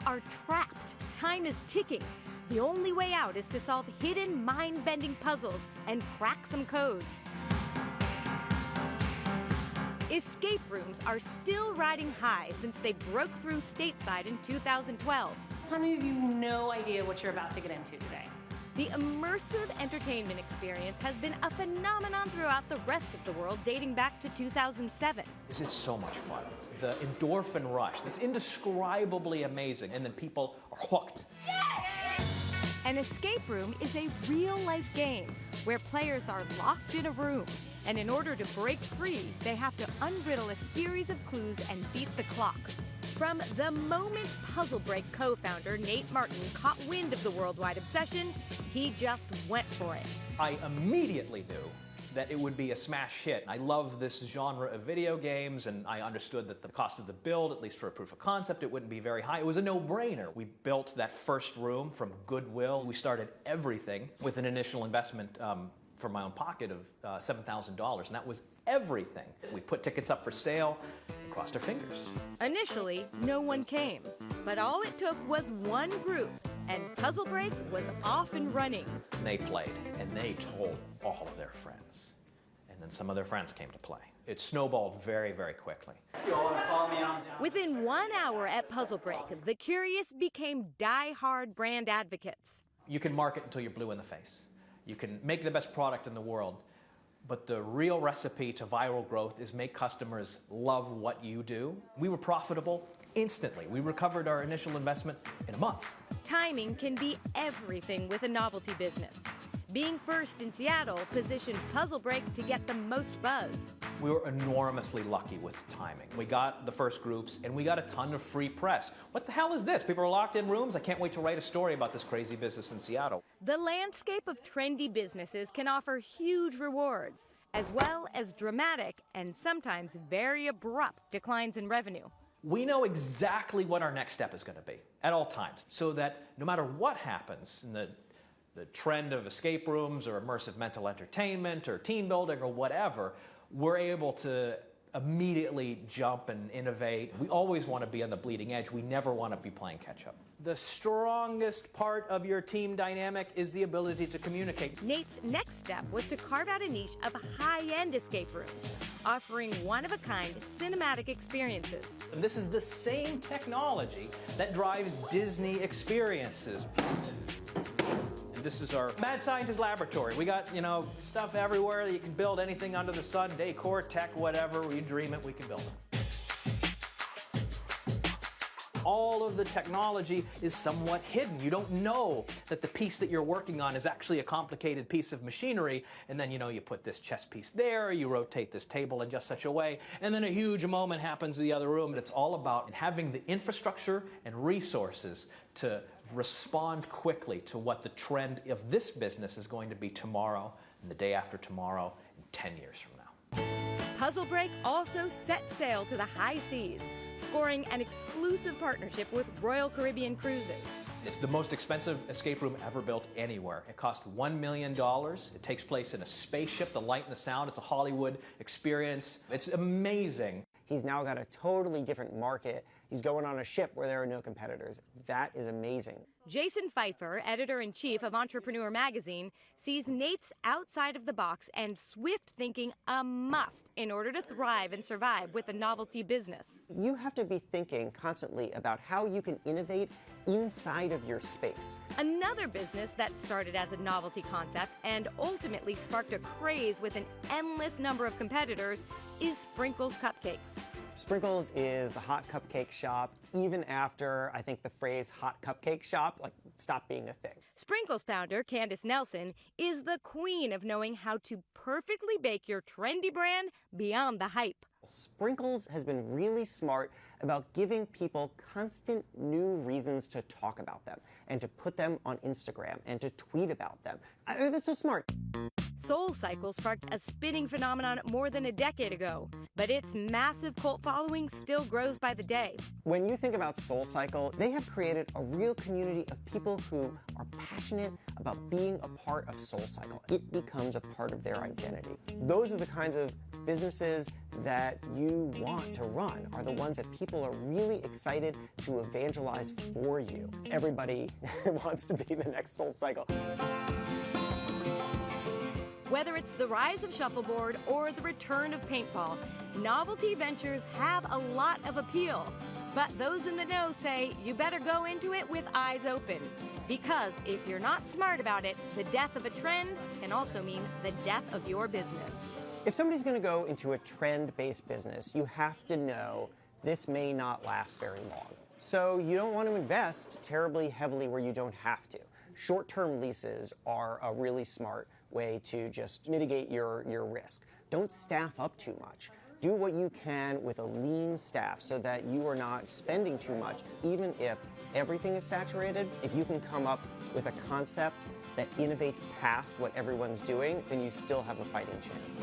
are trapped. Time is ticking. The only way out is to solve hidden, mind-bending puzzles and crack some codes. Escape rooms are still riding high since they broke through stateside in 2012. How many of you have no idea what you're about to get into today? The immersive entertainment experience has been a phenomenon throughout the rest of the world dating back to 2007. This is so much fun. The endorphin rush, it's indescribably amazing, and then people are hooked. An escape room is a real-life game where players are locked in a room, and in order to break free, they have to unriddle a series of clues and beat the clock. From the moment Puzzle Break co-founder Nate Martin caught wind of the worldwide obsession, he just went for it. I immediately knew that it would be a smash hit. I love this genre of video games, and I understood that the cost of the build, at least for a proof of concept, it wouldn't be very high. It was a no-brainer. We built that first room from goodwill. We started everything with an initial investment from my own pocket of $7,000, and that was everything. We put tickets up for sale and crossed our fingers. Initially, no one came, but all it took was one group, and Puzzle Break was off and running. They played, and they told all of their friends. And then some of their friends came to play. It snowballed very, very quickly. Within 1 hour at Puzzle Break, the curious became die-hard brand advocates. You can market until you're blue in the face. You can make the best product in the world, but the real recipe to viral growth is make customers love what you do. We were profitable instantly. We recovered our initial investment in a month. Timing can be everything with a novelty business. Being first in Seattle positioned Puzzle Break to get the most buzz. We were enormously lucky with timing. We got the first groups, and we got a ton of free press. What the hell is this? People are locked in rooms? I can't wait to write a story about this crazy business in Seattle. The landscape of trendy businesses can offer huge rewards, as well as dramatic and sometimes very abrupt declines in revenue. We know exactly what our next step is going to be at all times, so that no matter what happens in the trend of escape rooms or immersive mental entertainment or team building or whatever, we're able to immediately jump and innovate. We always want to be on the bleeding edge. We never want to be playing catch up. The strongest part of your team dynamic is the ability to communicate. Nate's next step was to carve out a niche of high-end escape rooms, offering one-of-a-kind cinematic experiences. And this is the same technology that drives Disney experiences. This is our mad scientist laboratory. We got, stuff everywhere that you can build anything under the sun, decor, tech, whatever. We dream it, we can build it. All of the technology is somewhat hidden. You don't know that the piece that you're working on is actually a complicated piece of machinery, and then, you put this chess piece there, you rotate this table in just such a way, and then a huge moment happens in the other room, and it's all about having the infrastructure and resources to respond quickly to what the trend of this business is going to be tomorrow, and the day after tomorrow, and 10 years from now. Puzzle Break also set sail to the high seas, scoring an exclusive partnership with Royal Caribbean Cruises. It's the most expensive escape room ever built anywhere. It cost $1 million. It takes place in a spaceship, the light and the sound. It's a Hollywood experience. It's amazing. He's now got a totally different market. He's going on a ship where there are no competitors. That is amazing. Jason Pfeiffer, editor-in-chief of Entrepreneur Magazine, sees Nate's outside-of-the-box and swift thinking a must in order to thrive and survive with a novelty business. You have to be thinking constantly about how you can innovate inside of your space. Another business that started as a novelty concept and ultimately sparked a craze with an endless number of competitors is Sprinkles Cupcakes. Sprinkles is the hot cupcake shop, even after, I think, the phrase hot cupcake shop, stopped being a thing. Sprinkles founder Candace Nelson is the queen of knowing how to perfectly bake your trendy brand beyond the hype. Sprinkles has been really smart about giving people constant new reasons to talk about them and to put them on Instagram and to tweet about them. I mean, that's so smart. SoulCycle sparked a spinning phenomenon more than a decade ago, but its massive cult following still grows by the day. When you think about SoulCycle, they have created a real community of people who are passionate about being a part of SoulCycle. It becomes a part of their identity. Those are the kinds of businesses that you want to run, are the ones that people are really excited to evangelize for you. Everybody wants to be the next SoulCycle. Whether it's the rise of shuffleboard or the return of paintball, novelty ventures have a lot of appeal. But those in the know say you better go into it with eyes open. Because if you're not smart about it, the death of a trend can also mean the death of your business. If somebody's going to go into a trend-based business, you have to know this may not last very long. So you don't want to invest terribly heavily where you don't have to. Short-term leases are a really smart way to just mitigate your risk. Don't staff up too much. Do what you can with a lean staff so that you are not spending too much. Even if everything is saturated, if you can come up with a concept that innovates past what everyone's doing, then you still have a fighting chance.